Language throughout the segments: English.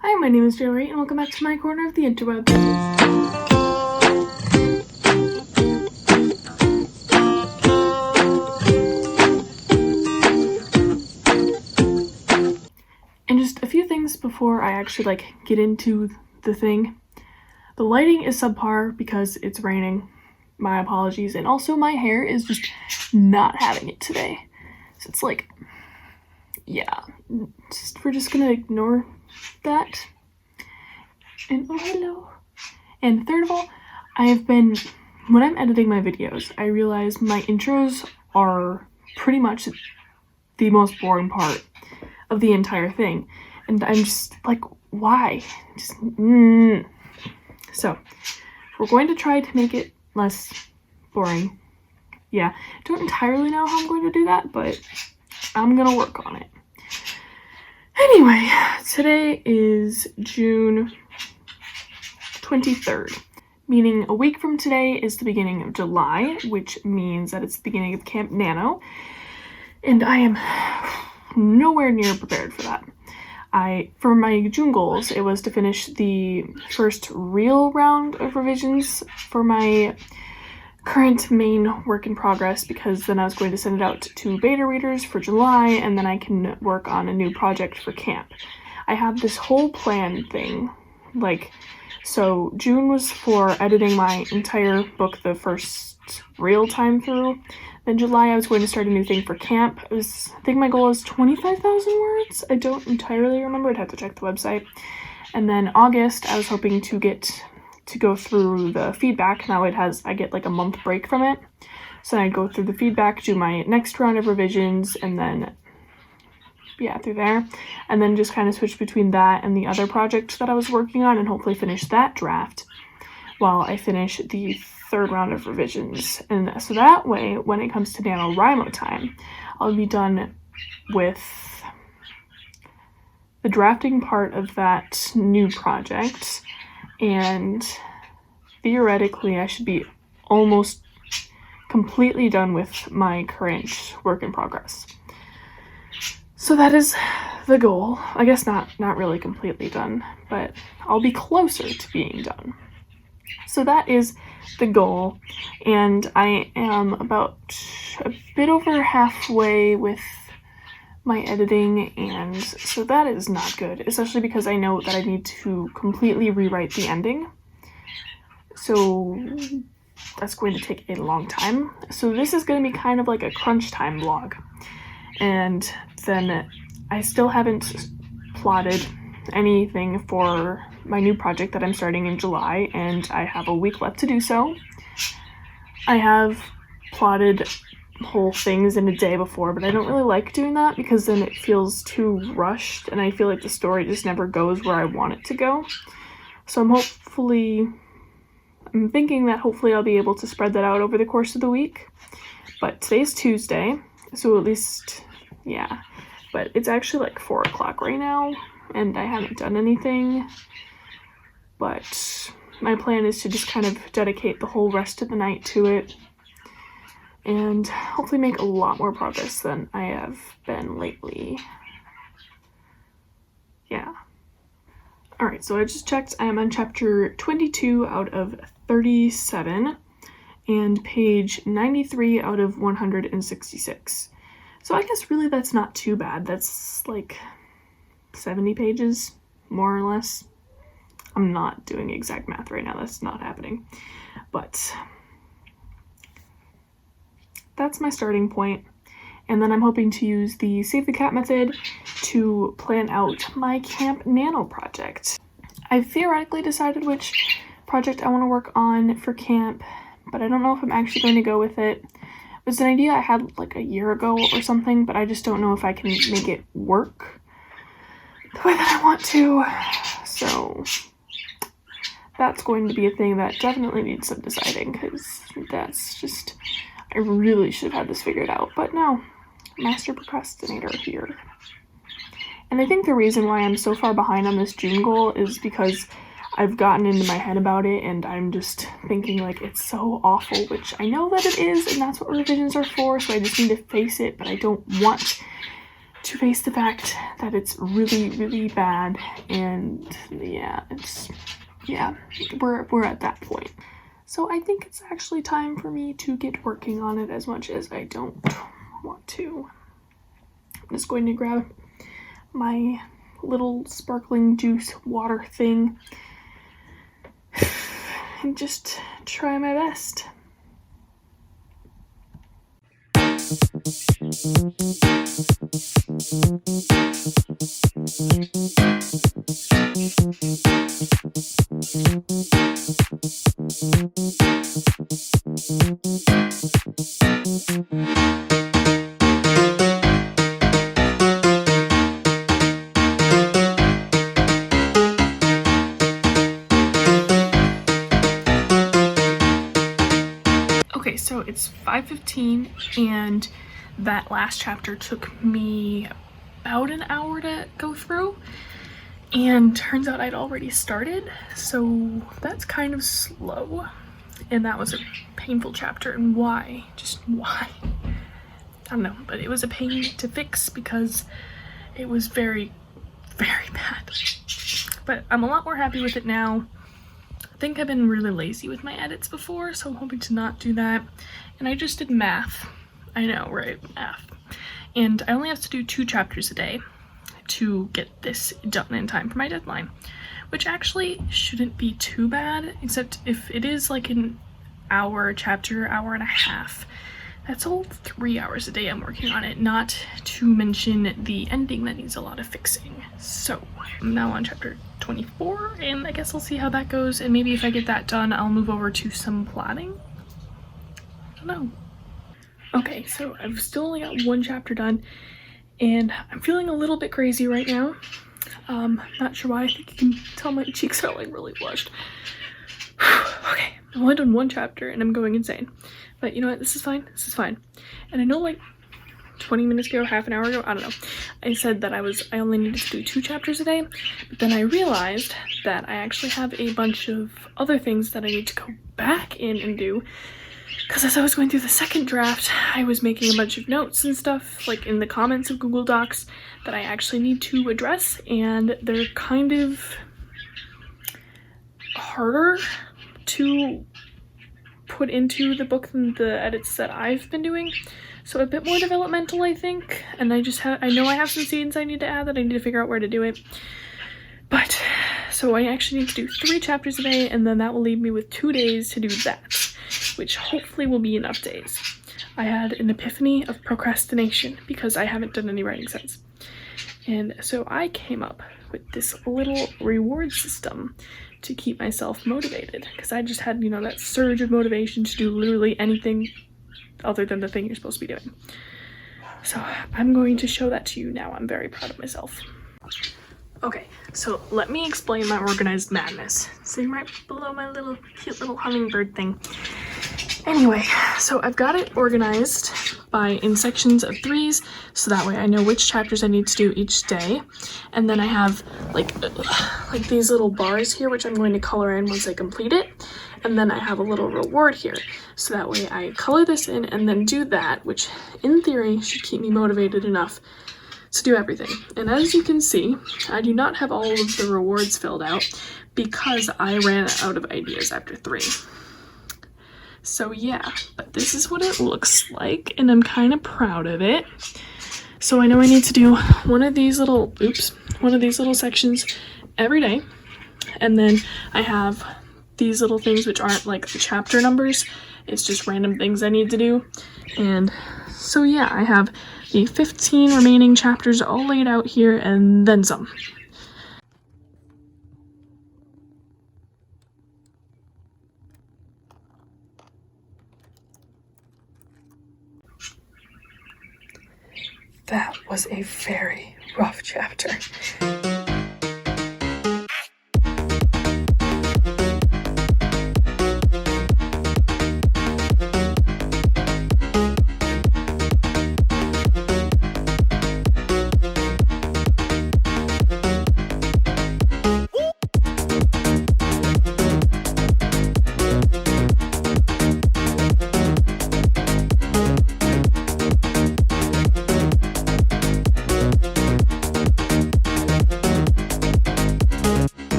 Hi, my name is J.L.RaeWriting, and welcome back to my corner of the interwebs. And just a few things before I actually get into the thing. The lighting is subpar because it's raining. My apologies. And also my hair is just not having it today. So it's like, yeah, we're just gonna ignore that. And oh, hello. And third of all, when I'm editing my videos, I realize my intros are pretty much the most boring part of the entire thing. And I'm just like, why? So, we're going to try to make it less boring. Yeah, don't entirely know how I'm going to do that, but I'm gonna work on it. Anyway, today is June 23rd, meaning a week from today is the beginning of July, which means that it's the beginning of Camp NANO, and I am nowhere near prepared for that. For my June goals, it was to finish the first real round of revisions for my current main work in progress, because then I was going to send it out to beta readers for July, and then I can work on a new project for camp. I have this whole plan thing, so June was for editing my entire book the first real time through. Then July I was going to start a new thing for camp. I think my goal is 25,000 words. I don't entirely remember. I'd have to check the website. And then August I was hoping to go through the feedback. Now I get like a month break from it. So then I'd go through the feedback, do my next round of revisions, and then through there, and then just kind of switch between that and the other project that I was working on, and hopefully finish that draft while I finish the third round of revisions. And so that way, when it comes to NaNoWriMo time, I'll be done with the drafting part of that new project, and theoretically I should be almost completely done with my current work in progress. So that is the goal. I guess not really completely done, but I'll be closer to being done. So that is the goal, and I am about a bit over halfway with my editing, and so that is not good, especially because I know that I need to completely rewrite the ending. So that's going to take a long time. So this is going to be kind of like a crunch time vlog. And then I still haven't plotted anything for my new project that I'm starting in July, and I have a week left to do so. I have plotted whole things in a day before, but I don't really like doing that because then it feels too rushed, and I feel like the story just never goes where I want it to go. So I'm thinking that hopefully I'll be able to spread that out over the course of the week. But today's Tuesday, so at least, yeah. But it's actually like 4 o'clock right now, and I haven't done anything. But my plan is to just kind of dedicate the whole rest of the night to it, and hopefully make a lot more progress than I have been lately. Yeah. Alright, so I just checked. I am on chapter 22 out of 37, and page 93 out of 166. So I guess really that's not too bad. That's like 70 pages, more or less. I'm not doing exact math right now. That's not happening. But that's my starting point. And then I'm hoping to use the Save the Cat method to plan out my Camp NANO project. I've theoretically decided which project I want to work on for camp, but I don't know if I'm actually going to go with it. It was an idea I had like a year ago or something, but I just don't know if I can make it work the way that I want to. So that's going to be a thing that definitely needs some deciding, because that's just, I really should have had this figured out, but no, master procrastinator here. And I think the reason why I'm so far behind on this June goal is because I've gotten into my head about it, and I'm just thinking like it's so awful, which I know that it is, and that's what revisions are for, so I just need to face it, but I don't want to face the fact that it's really, really bad. And yeah, we're at that point. So I think it's actually time for me to get working on it, as much as I don't want to. I'm just going to grab my little sparkling juice water thing and just try my best. Okay, so it's 5:15 and that last chapter took me about an hour to go through, and turns out I'd already started, so that's kind of slow, and that was a painful chapter. And why? Just why? I don't know, but it was a pain to fix because it was very, very bad. But I'm a lot more happy with it now. I think I've been really lazy with my edits before, so I'm hoping to not do that. And I just did math. I know, right? Math. And I only have to do 2 chapters a day to get this done in time for my deadline, which actually shouldn't be too bad, except if it is like an hour chapter, hour and a half, that's all 3 hours a day I'm working on it, not to mention the ending that needs a lot of fixing. So I'm now on chapter 24, and I guess I'll see how that goes, and maybe if I get that done, I'll move over to some plotting. I don't know. Okay, so I've still only got 1 chapter done, and I'm feeling a little bit crazy right now. Not sure why. I think you can tell my cheeks are like really flushed. Okay, I've only done 1 chapter and I'm going insane. But you know what? This is fine. This is fine. And I know like 20 minutes ago, half an hour ago, I don't know, I said that I only needed to do 2 chapters a day, but then I realized that I actually have a bunch of other things that I need to go back in and do. Because as I was going through the second draft, I was making a bunch of notes and stuff, like in the comments of Google Docs, that I actually need to address, and they're kind of harder to put into the book than the edits that I've been doing. So a bit more developmental, I think, and I know I have some scenes I need to add that I need to figure out where to do it. But, so I actually need to do 3 chapters a day, and then that will leave me with 2 days to do that, which hopefully will be enough days. I had an epiphany of procrastination because I haven't done any writing since. And so I came up with this little reward system to keep myself motivated, because I just had, you know, that surge of motivation to do literally anything other than the thing you're supposed to be doing. So I'm going to show that to you now. I'm very proud of myself. Okay, so let me explain my organized madness. See right below my little cute little hummingbird thing. Anyway, so I've got it organized in sections of 3s, so that way I know which chapters I need to do each day. And then I have like these little bars here, which I'm going to color in once I complete it. And then I have a little reward here, so that way I color this in and then do that, which in theory should keep me motivated enough to do everything. And as you can see, I do not have all of the rewards filled out because I ran out of ideas after 3. So yeah, but this is what it looks like, and I'm kind of proud of it. So I know I need to do one of these little sections every day, and then I have these little things which aren't like the chapter numbers, it's just random things I need to do. And so yeah, I have the 15 remaining chapters all laid out here and then some. That was a very rough chapter.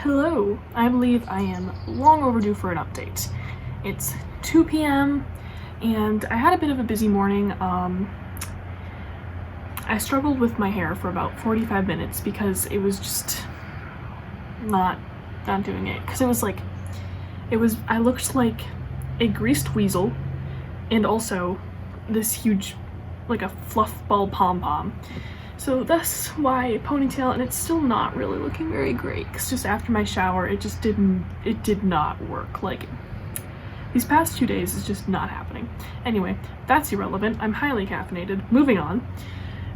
Hello! I believe I am long overdue for an update. It's 2 p.m. and I had a bit of a busy morning. I struggled with my hair for about 45 minutes because it was just not doing it. Because I looked like a greased weasel and also this huge, like a fluff ball pom-pom. So that's why a ponytail, and it's still not really looking very great because just after my shower it did not work. Like, these past 2 days is just not happening. Anyway, that's irrelevant. I'm highly caffeinated. Moving on.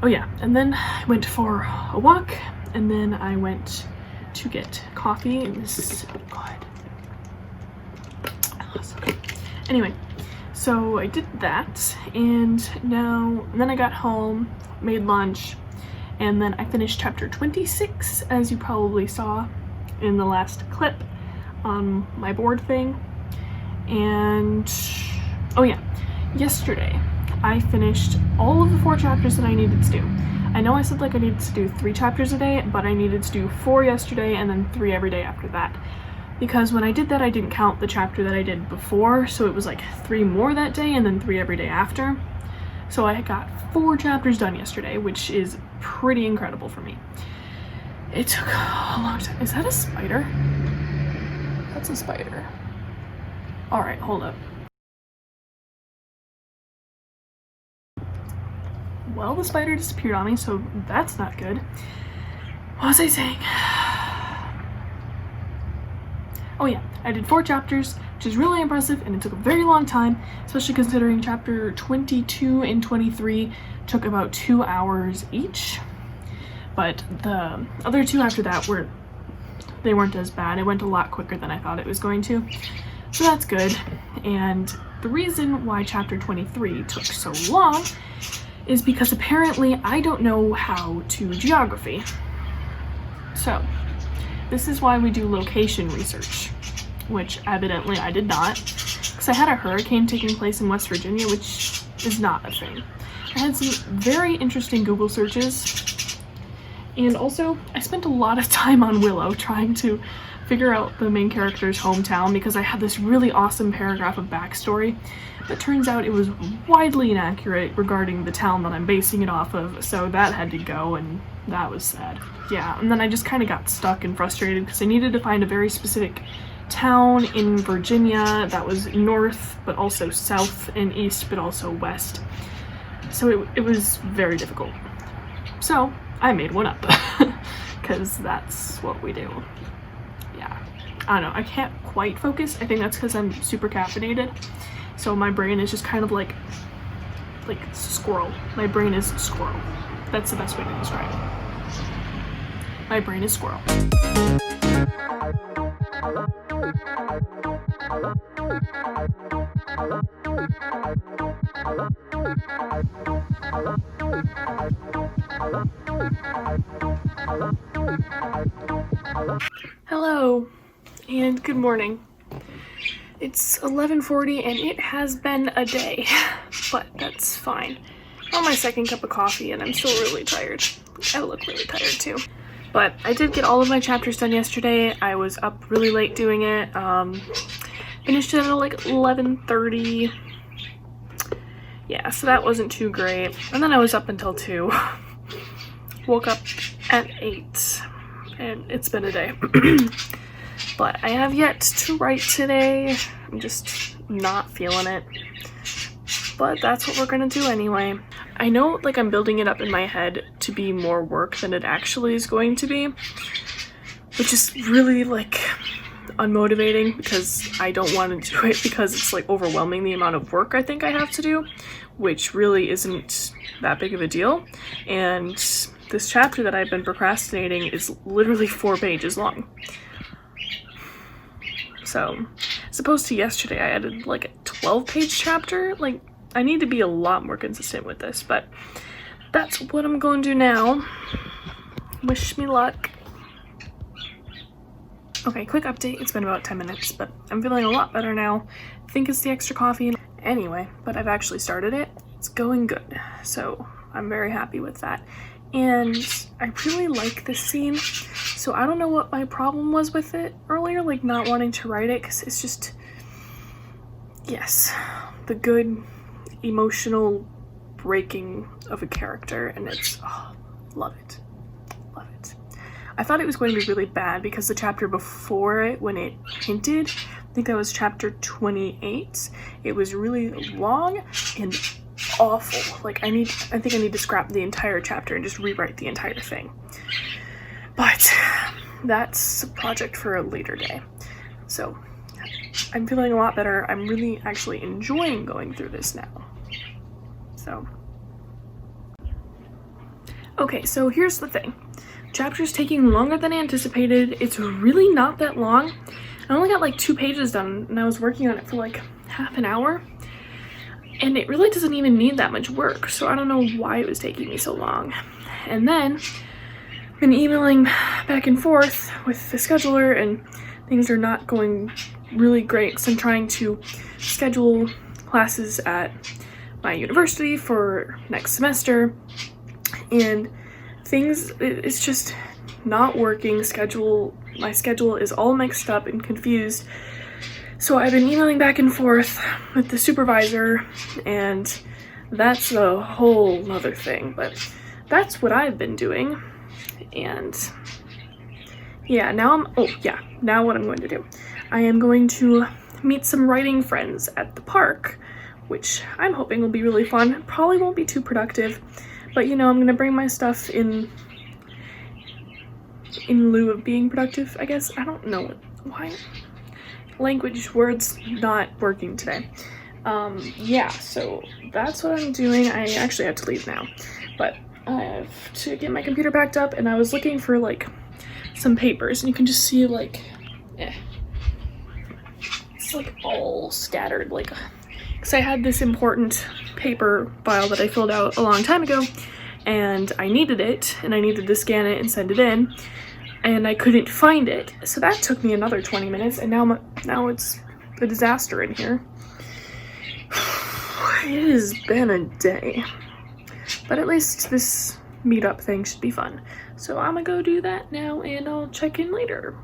Oh yeah, and then I went for a walk, and then I went to get coffee, and this is so good. Awesome. Anyway, so I did that, and then I got home, made lunch, and then I finished chapter 26, as you probably saw in the last clip on my board thing. And oh yeah, yesterday I finished all of the 4 chapters that I needed to do. I know I said like I needed to do 3 chapters a day, but I needed to do 4 yesterday and then 3 every day after that. Because when I did that, I didn't count the chapter that I did before, so it was like 3 more that day and then 3 every day after. So I got 4 chapters done yesterday, which is pretty incredible for me. It took a long time. Is that a spider? That's a spider. Alright, hold up. Well, the spider disappeared on me, so that's not good. What was I saying? Oh yeah, I did 4 chapters, which is really impressive, and it took a very long time, especially considering chapter 22 and 23 took about 2 hours each. But the other 2 after that weren't as bad. It went a lot quicker than I thought it was going to. So that's good. And the reason why chapter 23 took so long is because apparently I don't know how to geography. So this is why we do location research, which evidently I did not, because I had a hurricane taking place in West Virginia, which is not a thing. I had some very interesting Google searches, and also I spent a lot of time on Willow trying to figure out the main character's hometown because I had this really awesome paragraph of backstory, but turns out it was widely inaccurate regarding the town that I'm basing it off of, so that had to go, and that was sad. Yeah, and then I just kind of got stuck and frustrated because I needed to find a very specific town in Virginia that was north, but also south, and east, but also west. So it was very difficult. So I made one up, because that's what we do. Yeah, I don't know, I can't quite focus. I think that's because I'm super caffeinated. So my brain is just kind of like squirrel. My brain is squirrel. That's the best way to describe it. My brain is squirrel. Hello, and good morning. It's 11:40 and it has been a day, but that's fine. I'm on my 2nd cup of coffee and I'm still really tired. I look really tired too. But I did get all of my chapters done yesterday. I was up really late doing it. Finished it at like 11:30. Yeah, so that wasn't too great. And then I was up until 2. Woke up at 8. And it's been a day. But I have yet to write today. I'm just not feeling it. But that's what we're gonna do anyway. I know, like, I'm building it up in my head to be more work than it actually is going to be, which is really, like, unmotivating because I don't want to do it because it's, like, overwhelming the amount of work I think I have to do, which really isn't that big of a deal. And this chapter that I've been procrastinating is literally 4 pages long. So, as opposed to yesterday, I added like a 12-page chapter. Like, I need to be a lot more consistent with this, but that's what I'm going to do now. Wish me luck. Okay, quick update. It's been about 10 minutes, but I'm feeling a lot better now. I think it's the extra coffee. Anyway, but I've actually started it. It's going good, so I'm very happy with that. And I really like this scene. So I don't know what my problem was with it earlier, like not wanting to write it, because it's just, yes, the good emotional breaking of a character, and it's, oh, love it. Love it. I thought it was going to be really bad because the chapter before it, when it hinted, I think that was chapter 28, it was really long and awful. Like I think I need to scrap the entire chapter and just rewrite the entire thing. But that's a project for a later day. So I'm feeling a lot better. I'm really actually enjoying going through this now. So, okay, so here's the thing. Chapter's taking longer than anticipated. It's really not that long. I only got like 2 pages done, and I was working on it for like half an hour. And it really doesn't even need that much work, so I don't know why it was taking me so long. And then I've been emailing back and forth with the scheduler, and things are not going really great, because I'm trying to schedule classes at my university for next semester, and it's just not working. My schedule is all mixed up and confused. So I've been emailing back and forth with the supervisor, and that's a whole other thing, but that's what I've been doing. And yeah, now what I'm going to do. I am going to meet some writing friends at the park, which I'm hoping will be really fun. Probably won't be too productive, but you know, I'm gonna bring my stuff in lieu of being productive, I guess. I don't know why. Language words not working today. Yeah, so that's what I'm doing. I actually have to leave now, but I have to get my computer backed up, and I was looking for like some papers, and you can just see like, it's like all scattered, like, because I had this important paper file that I filled out a long time ago, and I needed it, and I needed to scan it and send it in, and I couldn't find it. So that took me another 20 minutes, and now it's a disaster in here. It has been a day, but at least this meetup thing should be fun. So I'm gonna go do that now, and I'll check in later.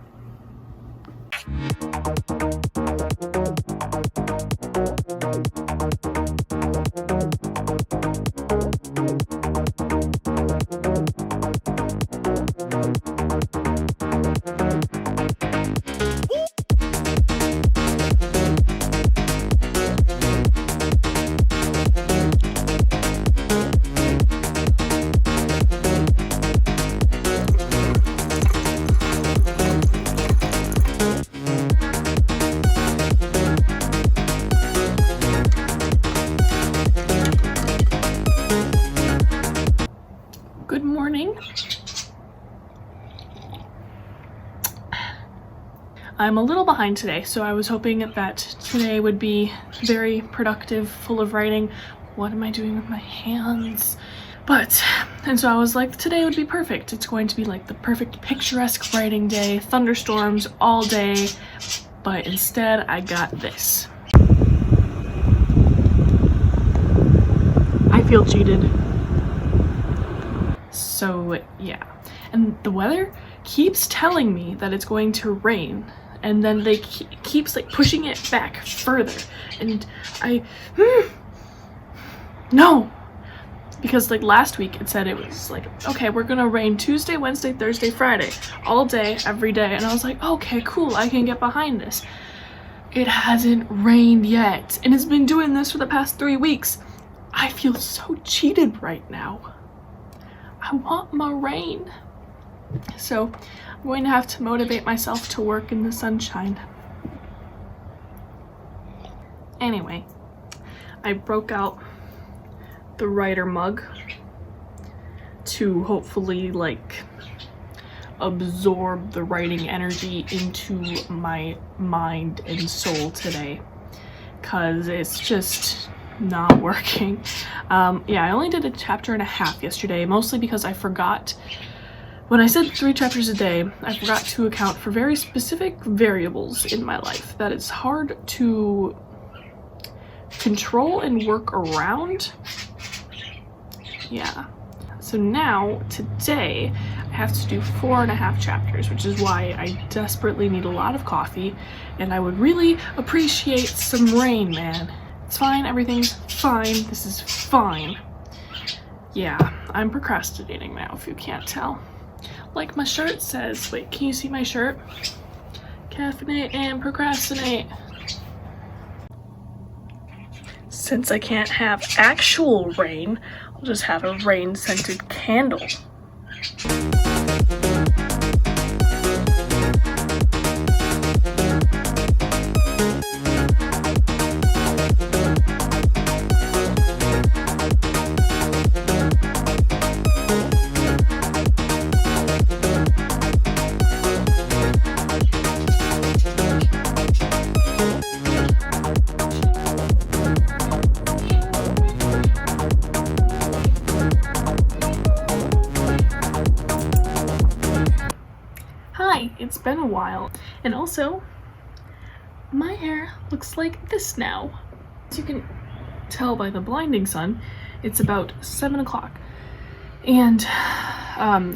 Good morning. I'm a little behind today, so I was hoping that today would be very productive, full of writing. What am I doing with my hands? And so I was like, today would be perfect. It's going to be like the perfect picturesque writing day, thunderstorms all day, but instead I got this. I feel cheated. So yeah, and the weather keeps telling me that it's going to rain, and then they keeps like pushing it back further, and no, because like last week it said it was like, okay, we're gonna rain Tuesday, Wednesday, Thursday, Friday, all day, every day, and I was like, okay, cool, I can get behind this. It hasn't rained yet, and it's been doing this for the past 3 weeks. I feel so cheated right now. I want my rain. So I'm going to have to motivate myself to work in the sunshine. Anyway, I broke out the writer mug to hopefully like absorb the writing energy into my mind and soul today, because it's just not working. Yeah, I only did a chapter and a half yesterday, mostly because I forgot, when I said 3 chapters a day, I forgot to account for very specific variables in my life that it's hard to control and work around. Yeah. So now, today, I have to do 4.5 chapters, which is why I desperately need a lot of coffee, and I would really appreciate some rain, man. It's fine, everything's fine, this is fine. Yeah, I'm procrastinating now, if you can't tell. Like my shirt says. Wait, can you see my shirt? Caffeinate and procrastinate. Since I can't have actual rain, I'll just have a rain-scented candle. It's been a while, and also my hair looks like this now. As you can tell by the blinding sun, it's about 7 o'clock, and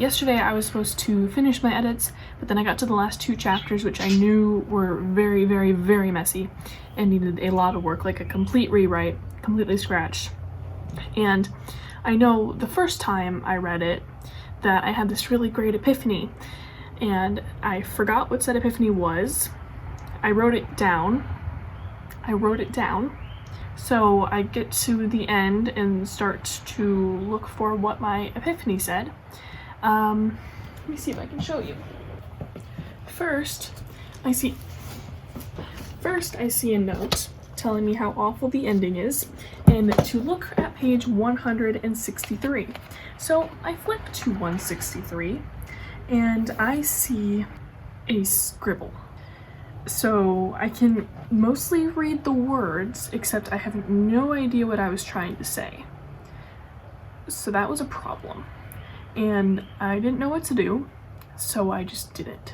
yesterday I was supposed to finish my edits, but then I got to the last 2 chapters, which I knew were very, very, very messy and needed a lot of work, like a complete rewrite, completely scratched. And I know the first time I read it that I had this really great epiphany, and I forgot what said epiphany was. I wrote it down. So I get to the end and start to look for what my epiphany said. Let me see if I can show you. First, I see a note telling me how awful the ending is, and to look at page 163. So I flip to 163, and I see a scribble. So I can mostly read the words, except I have no idea what I was trying to say. So that was a problem. And I didn't know what to do, so I just did it.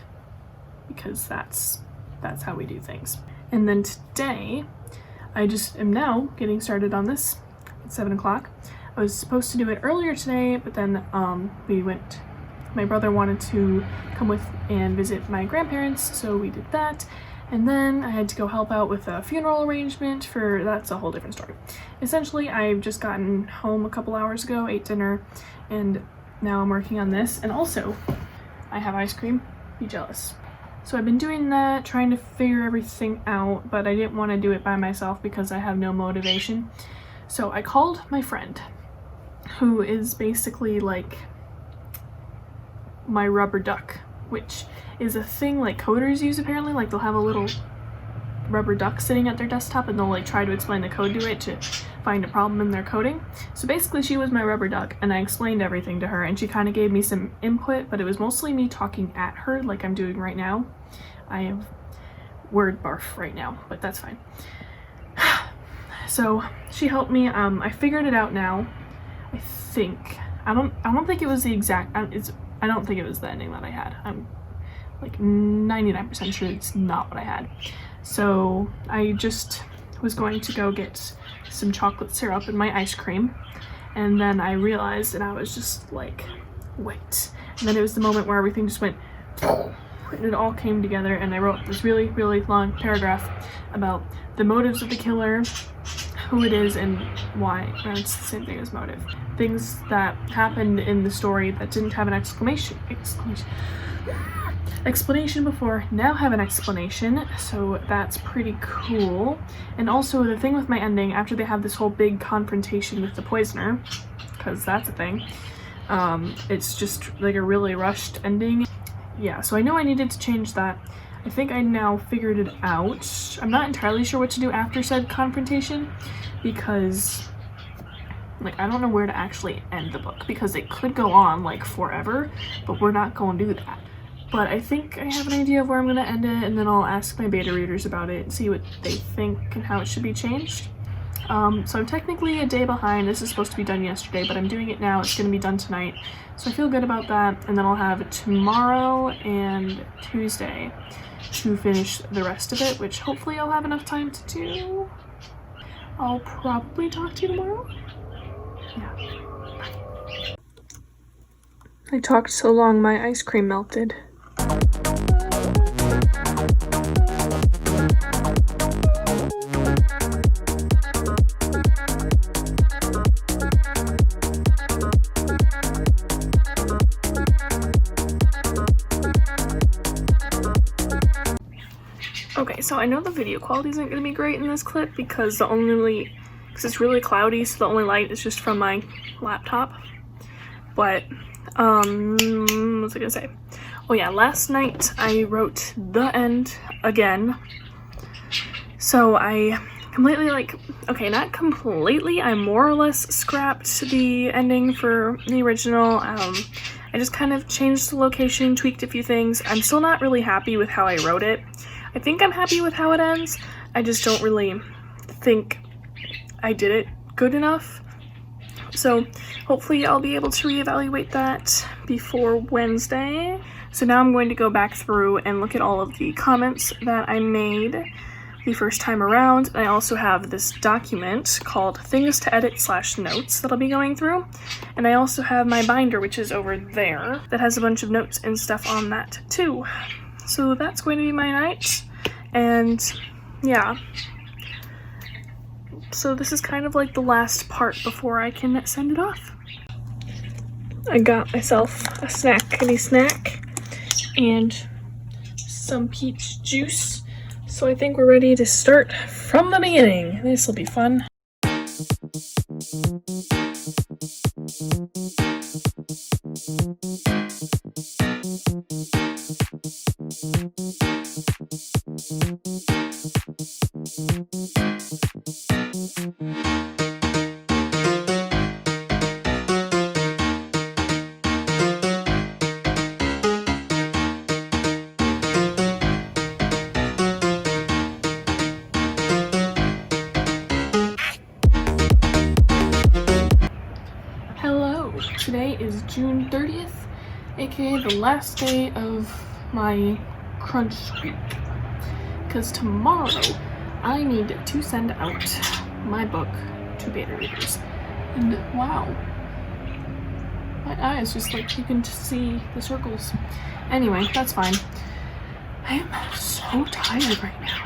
Because that's how we do things. And then today, I just am now getting started on this at 7 o'clock. I was supposed to do it earlier today, but then my brother wanted to come with and visit my grandparents, so we did that. And then I had to go help out with a funeral arrangement that's a whole different story. Essentially, I've just gotten home a couple hours ago, ate dinner, and now I'm working on this. And also, I have ice cream. Be jealous. So I've been doing that, trying to figure everything out, but I didn't want to do it by myself because I have no motivation. So I called my friend, who is basically like my rubber duck, which is a thing like coders use apparently. Like they'll have a little rubber duck sitting at their desktop and they'll like try to explain the code to it to find a problem in their coding. So basically she was my rubber duck, and I explained everything to her, and she kind of gave me some input, but it was mostly me talking at her like I'm doing right now. I have word barf right now, but that's fine. So she helped me. I figured it out now. I think I don't think it was the exact I don't think it was the ending that I had. I'm like 99% sure it's not what I had. So I just was going to go get some chocolate syrup in my ice cream, and then I realized, and I was just like, wait. And then it was the moment where everything just went, and it all came together, and I wrote this really, really long paragraph about the motives of the killer, who it is, and why. And it's the same thing as motive. Things that happened in the story that didn't have an explanation before now have an explanation, so that's pretty cool. And also the thing with my ending, after they have this whole big confrontation with the poisoner, because that's a thing, it's just like a really rushed ending. Yeah, so I know I needed to change that. I think I now figured it out. I'm not entirely sure what to do after said confrontation, because like I don't know where to actually end the book, because it could go on like forever, but we're not going to do that. But I think I have an idea of where I'm going to end it, and then I'll ask my beta readers about it and see what they think and how it should be changed. So I'm technically a day behind. This is supposed to be done yesterday, but I'm doing it now. It's going to be done tonight. So I feel good about that, and then I'll have tomorrow and Tuesday to finish the rest of it, which hopefully I'll have enough time to do. I'll probably talk to you tomorrow. Yeah. Bye. I talked so long my ice cream melted. Okay, so I know the video quality isn't going to be great in this clip because it's really cloudy, so the only light is just from my laptop. But, what was I gonna say? Oh yeah, last night I wrote the end again. So I completely, okay, not completely, I more or less scrapped the ending for the original. I just kind of changed the location, tweaked a few things. I'm still not really happy with how I wrote it. I think I'm happy with how it ends. I just don't really think I did it good enough. So hopefully I'll be able to reevaluate that before Wednesday. So now I'm going to go back through and look at all of the comments that I made the first time around. I also have this document called Things to Edit / Notes that I'll be going through. And I also have my binder, which is over there, that has a bunch of notes and stuff on that too. So that's going to be my night. And yeah. So this is kind of like the last part before I can send it off. I got myself a snackity snack and some peach juice. So I think we're ready to start from the beginning. This will be fun. Today is June 30th, aka the last day of my crunch week. Because tomorrow I need to send out my book to beta readers. And wow, my eyes just you can just see the circles. Anyway, that's fine. I am so tired right now.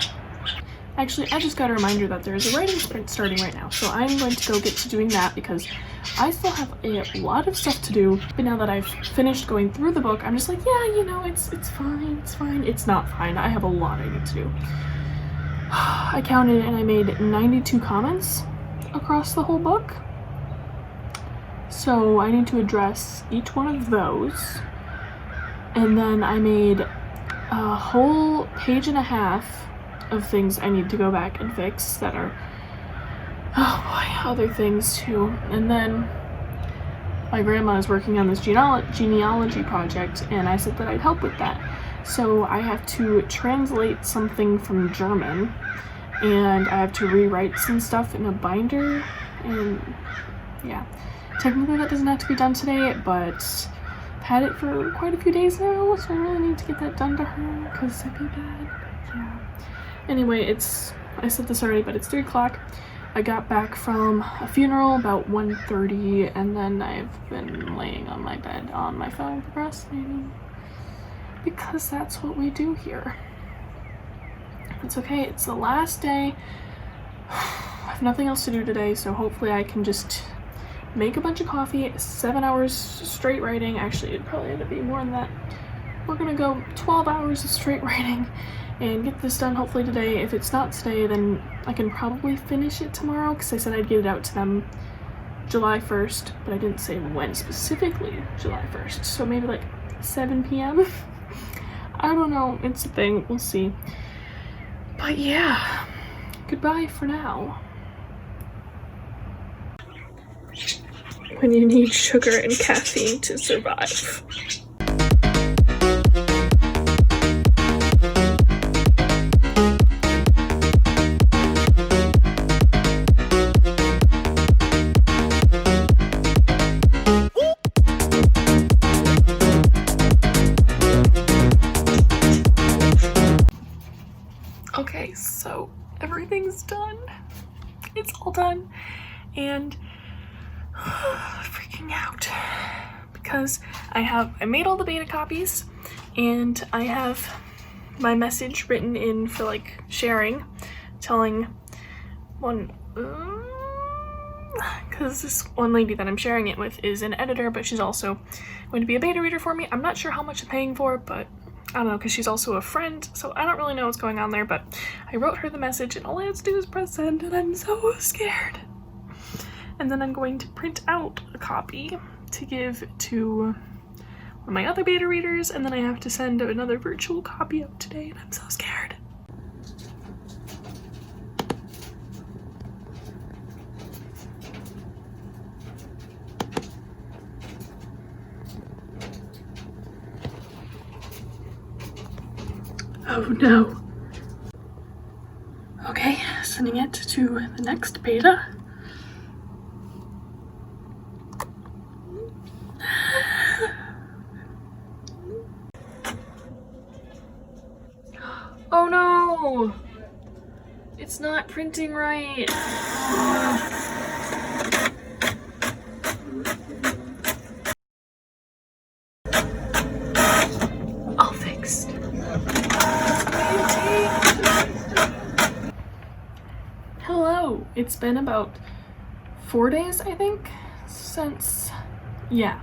Actually, I just got a reminder that there is a writing sprint starting right now, so I'm going to go get to doing that because I still have a lot of stuff to do. But now that I've finished going through the book, I'm just like, yeah, you know, it's fine, it's fine. It's not fine. I have a lot I need to do. I counted and I made 92 comments across the whole book. So I need to address each one of those. And then I made a whole page and a half of things I need to go back and fix that are, oh boy, other things too. And then my grandma is working on this genealogy project, and I said that I'd help with that. So I have to translate something from German, and I have to rewrite some stuff in a binder, and yeah. Technically that doesn't have to be done today, but I've had it for quite a few days now, so I really need to get that done to her, because that'd be bad. Yeah. Anyway, I said this already, but it's 3 o'clock. I got back from a funeral about 1:30, and then I've been laying on my bed on my phone procrastinating. Because that's what we do here. It's okay, it's the last day. I have nothing else to do today, so hopefully I can just make a bunch of coffee, 7 hours straight writing. Actually, it'd probably end up being more than that. We're gonna go 12 hours of straight writing and get this done hopefully today. If it's not today, then I can probably finish it tomorrow, because I said I'd get it out to them July 1st, but I didn't say when specifically July 1st. So maybe 7 p.m. I don't know, it's a thing, we'll see. But yeah, goodbye for now. When you need sugar and caffeine to survive. Okay, so everything's done. It's all done, and I'm freaking out because I made all the beta copies and I have my message written in for like sharing, telling one, because this one lady that I'm sharing it with is an editor, but she's also going to be a beta reader for me. I'm not sure how much I'm paying for, but I don't know, because she's also a friend, so I don't really know what's going on there, but I wrote her the message and all I have to do is press send and I'm so scared. And then I'm going to print out a copy to give to one of my other beta readers, and then I have to send another virtual copy out today and I'm so scared. Oh no. Okay, sending it to the next beta. Oh no! It's not printing right. All fixed. Hello, it's been about 4 days, I think, since, yeah.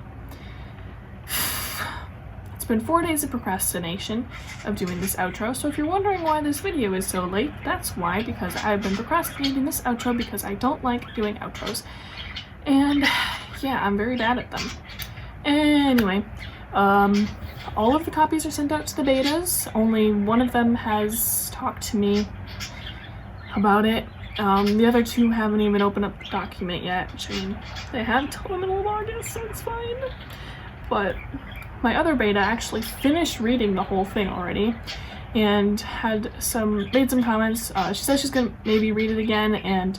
It's been 4 days of procrastination of doing this outro, so if you're wondering why this video is so late, that's why, because I've been procrastinating this outro because I don't like doing outros. And yeah, I'm very bad at them. Anyway, all of the copies are sent out to the betas. Only one of them has talked to me about it. The other two haven't even opened up the document yet, which I mean, they have till the middle of August, so it's fine. But my other beta actually finished reading the whole thing already and made some comments. She said she's gonna maybe read it again and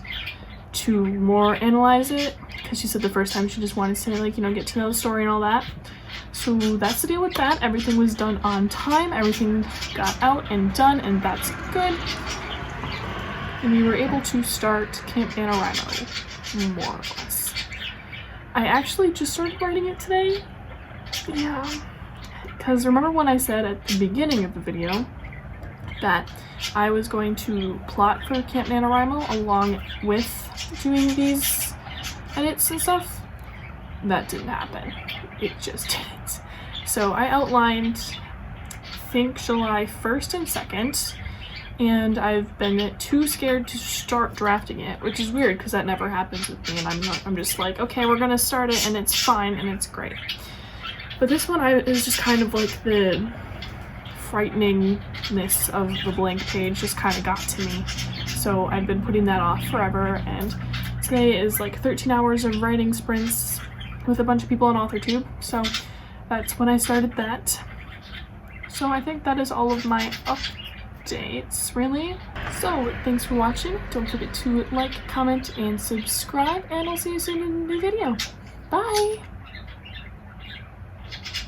to more analyze it, because she said the first time she just wanted to, like, you know, get to know the story and all that. So that's the deal with that. Everything was done on time, everything got out and done, and that's good. And we were able to start Camp NaNoWriMo, more or less. I actually just started writing it today. Yeah, because remember when I said at the beginning of the video that I was going to plot for Camp NaNoWriMo along with doing these edits and stuff? That didn't happen. It just didn't. So I outlined, I think, July 1st and 2nd, and I've been too scared to start drafting it, which is weird because that never happens with me, and I'm just like, okay, we're gonna start it and it's fine and it's great. But this one is just kind of like the frighteningness of the blank page just kind of got to me. So I've been putting that off forever, and today is like 13 hours of writing sprints with a bunch of people on AuthorTube. So that's when I started that. So I think that is all of my updates, really. So thanks for watching. Don't forget to like, comment, and subscribe, and I'll see you soon in a new video. Bye!